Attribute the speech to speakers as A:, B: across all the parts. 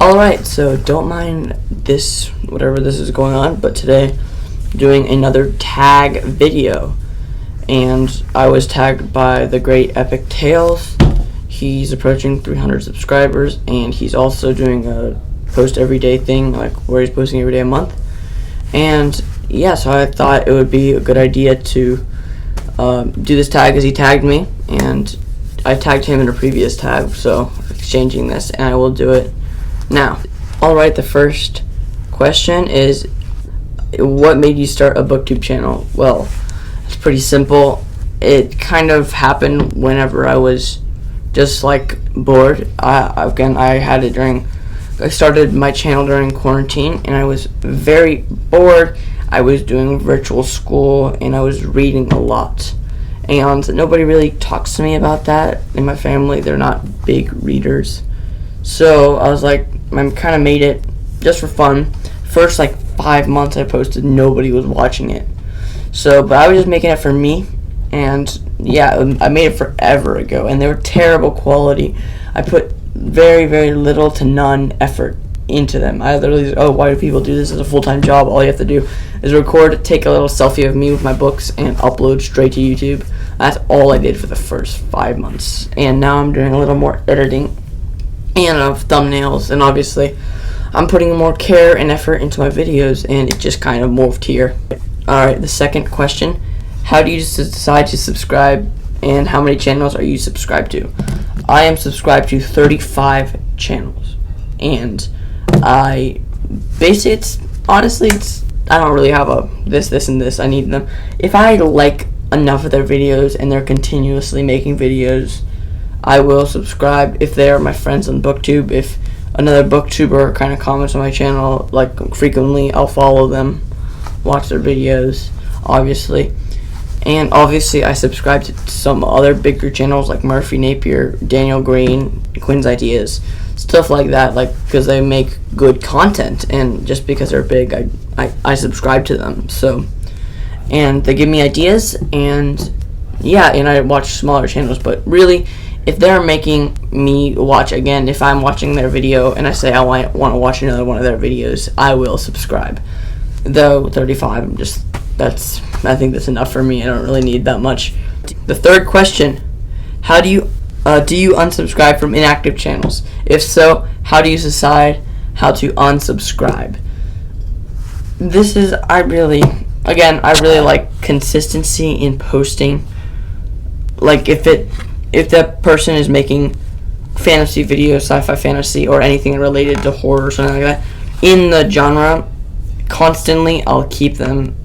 A: Alright, so don't mind this, whatever this is going on, but today I'm doing another tag video. And I was tagged by the great EpicTalez. He's approaching 300 subscribers, and he's also doing a post every day thing, like where he's posting every day a month. And yeah, so I thought it would be a good idea to do this tag as he tagged me, and I tagged him in a previous tag, so exchanging this, and I will do it now. Alright, the first question is, what made you start a booktube channel? Well, it's pretty simple. It kind of happened whenever I was just like bored. I started my channel during quarantine, and I was very bored. I was doing virtual school, and I was reading a lot. And nobody really talks to me about that in my family. They're not big readers. So I was like, I kind of made it just for fun. First like 5 months I posted, nobody was watching it. So, but I was just making it for me. And yeah, I made it forever ago, and they were terrible quality. I put very, very little to none effort into them. I literally, why do people do this as a full-time job? All you have to do is record, take a little selfie of me with my books, and upload straight to YouTube. That's all I did for the first 5 months. And now I'm doing a little more editing and of thumbnails, and obviously I'm putting more care and effort into my videos, and it just kind of morphed here. Alright, the second question. How do you decide to subscribe, and how many channels are you subscribed to? I am subscribed to 35 channels, and I don't really have a this, and this. I need them. If I like enough of their videos and they're continuously making videos, I will subscribe. If they are my friends on BookTube, if another BookTuber kind of comments on my channel like frequently, I'll follow them, watch their videos, obviously. And obviously I subscribe to some other bigger channels like Murphy Napier, Daniel Green, Quinn's Ideas, stuff like that, like because they make good content, and just because they're big, I subscribe to them. So, and they give me ideas, and yeah, and I watch smaller channels. But really, if they're making me watch again, if I'm watching their video and I say I want to watch another one of their videos, I will subscribe. Though 35, I think that's enough for me. I don't really need that much. The third question: how do you unsubscribe from inactive channels? If so, how do you decide how to unsubscribe? I really like consistency in posting. Like if that person is making fantasy videos, sci-fi fantasy, or anything related to horror or something like that, in the genre, constantly, I'll keep them.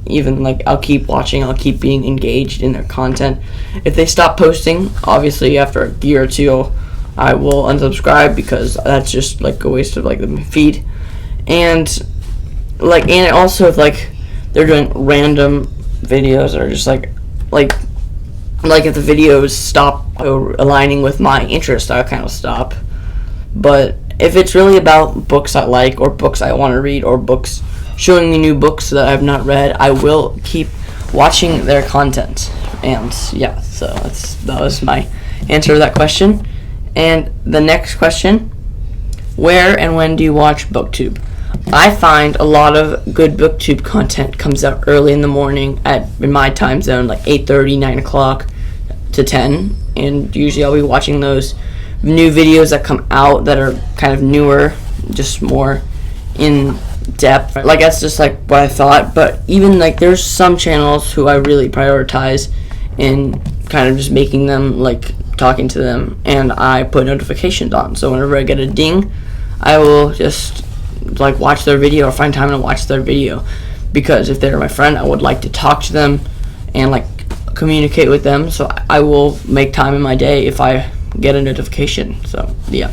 A: I'll keep watching, I'll keep being engaged in their content. If they stop posting, obviously after a year or two, I will unsubscribe, because that's just like a waste of like the feed. And also if they're doing random videos, or just like if the videos stop aligning with my interest, I'll kind of stop. But if it's really about books I like, or books I want to read, or books showing me new books that I've not read, I will keep watching their content. And yeah, so that was my answer to that question. And the next question: where and when do you watch BookTube? I find a lot of good BookTube content comes out early in the morning in my time zone, like 8:30, 9 o'clock to 10, and usually I'll be watching those new videos that come out that are kind of newer, just more in depth. Like, that's just like what I thought. But even like there's some channels who I really prioritize in kind of just making them, like talking to them, and I put notifications on, so whenever I get a ding, I will just like watch their video, or find time to watch their video, because if they're my friend, I would like to talk to them and like communicate with them. So I will make time in my day if I get a notification. So yeah.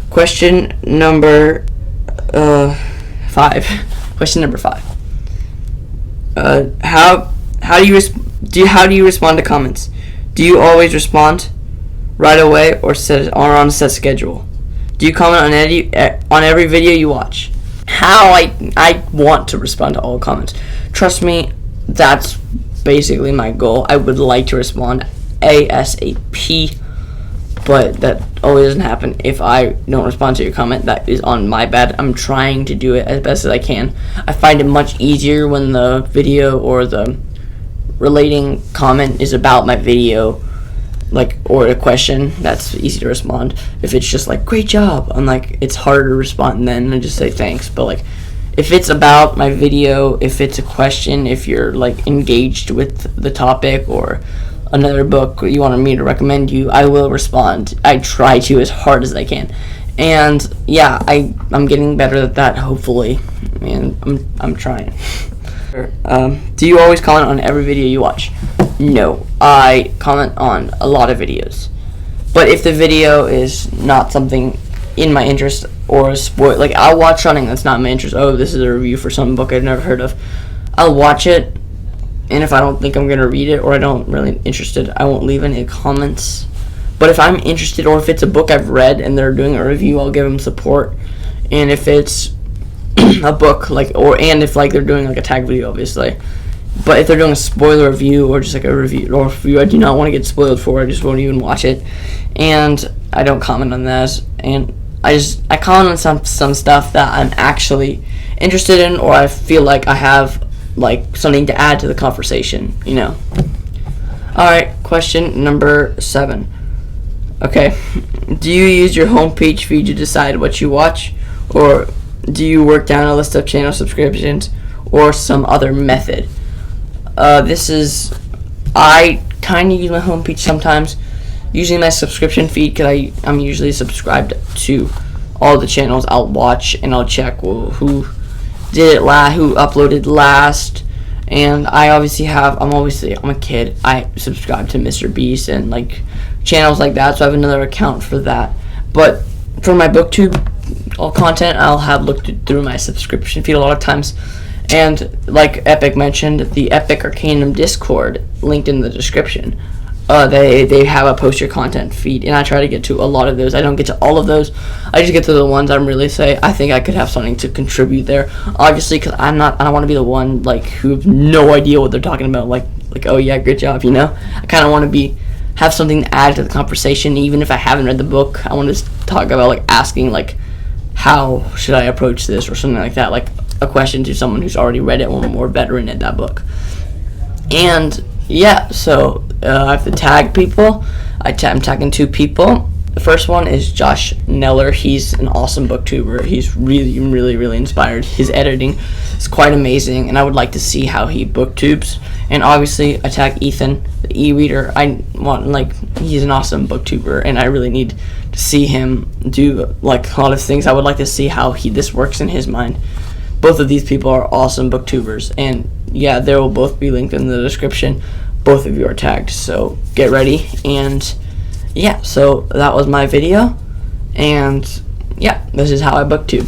A: Question number 5. Question number 5. How do you respond to comments? Do you always respond right away, or on a set schedule? Do you comment on every video you watch? How I want to respond to all comments. Trust me, that's basically my goal. I would like to respond ASAP, but that always doesn't happen. If I don't respond to your comment, that is on my bad. I'm trying to do it as best as I can. I find it much easier when the video or the relating comment is about my video, like, or a question. That's easy to respond. If it's just like, great job, I'm like, it's harder to respond then and just say thanks. But like, if it's about my video, if it's a question, if you're like engaged with the topic or another book you wanted me to recommend you, I will respond. I try to as hard as I can. And yeah, I'm getting better at that, hopefully. And I'm trying. Do you always comment on every video you watch? No, I comment on a lot of videos. But if the video is not something in my interest or like, I'll watch something that's not in my interest. Oh, this is a review for some book I've never heard of. I'll watch it, and if I don't think I'm gonna read it or I don't really interested, I won't leave any comments. But if I'm interested, or if it's a book I've read and they're doing a review, I'll give them support. And if it's a book, like, and if like they're doing like a tag video, obviously. But if they're doing a spoiler review or just like a review or review I do not want to get spoiled for, I just won't even watch it. And I don't comment on that. And I comment on some stuff that I'm actually interested in, or I feel like I have like something to add to the conversation, you know. Alright, question number 7. Okay. Do you use your homepage feed to decide what you watch, or do you work down a list of channel subscriptions or some other method? I kind of use my homepage sometimes, using my subscription feed, because I'm usually subscribed to all the channels I'll watch, and I'll check who did it who uploaded last. And I'm a kid. I subscribe to Mr. Beast and like channels like that, so I have another account for that. But for my booktube all content, I'll have looked through my subscription feed a lot of times. And like Epic mentioned, the Epic Arcanum Discord linked in the description. They have a post your content feed, and I try to get to a lot of those. I don't get to all of those. I just get to the ones I'm really I think I could have something to contribute there. Obviously, because I don't want to be the one like who have no idea what they're talking about. Like oh yeah, good job, you know. I kind of want to have something to add to the conversation, even if I haven't read the book. I want to talk about like asking like, how should I approach this, or something like that. Like a question to someone who's already read it, or more veteran at that book. And yeah, so I have to tag people. I'm tagging 2 people. The first one is Josh Neller. He's an awesome booktuber. He's really, really, really inspired. His editing is quite amazing, and I would like to see how he booktubes. And obviously, I tag Ethan, the Ereader. He's an awesome booktuber, and I really need to see him do like a lot of things. I would like to see how this works in his mind. Both of these people are awesome booktubers, and yeah, they will both be linked in the description. Both of you are tagged, so get ready. And yeah, so that was my video, and yeah, this is how I booktube.